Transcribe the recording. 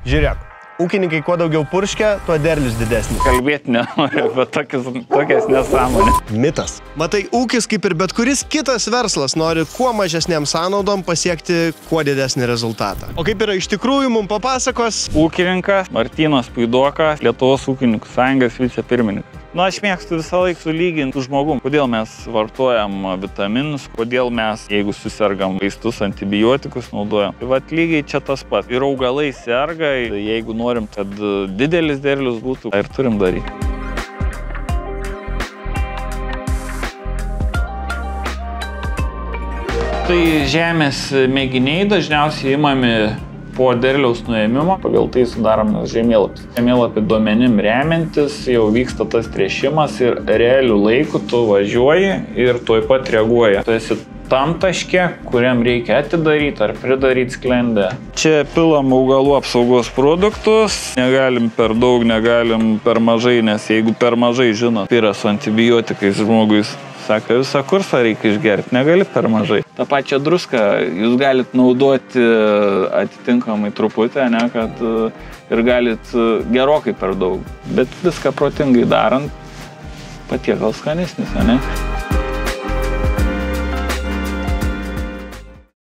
Žiūrėk, ūkininkai kuo daugiau purškia, tuo derlius didesnis. Kalbėti nenoriu, bet tokias nesąmonės. Mitas. Matai, ūkis kaip ir bet kuris kitas verslas nori kuo mažesniam sąnaudom pasiekti kuo didesnį rezultatą. O kaip yra iš tikrųjų, mums papasakos Ūkininkas Martynas Puidokas, Lietuvos ūkininkų sąjungos vicepirmininkas. Na, aš mėgstu visą laiką sulyginti su žmogum, kodėl mes vartojam vitaminus, kodėl mes, jeigu susirgam vaistus, antibiotikus naudojam. Tai vat lygiai čia tas pats. Ir augalai serga, jeigu norim, kad didelis derlius būtų, ir turim daryti. Tai žemės mėginiai dažniausiai imami po derliaus nuėmimo, pagal tai sudaromas žemėlapis. Žemėlapį duomenim remiantis jau vyksta tas tręšimas ir realių laikų tu važiuoji ir tuoj pat reaguoji. Tu esi tam taške, kuriam reikia atidaryti ar pridaryti sklendę. Čia pilam augalų apsaugos produktus. Negalim per daug, negalim per mažai, nes jeigu per mažai, žinot, yra su antibiotikais žmogui. Sako, visą kursą reikia išgerti, negali per mažai. Ta pačia druską jūs galit naudoti atitinkamai truputį, ne, kad ir galit gerokai per daug. Bet viską protingai darant, patiekalas skanesnis, ne?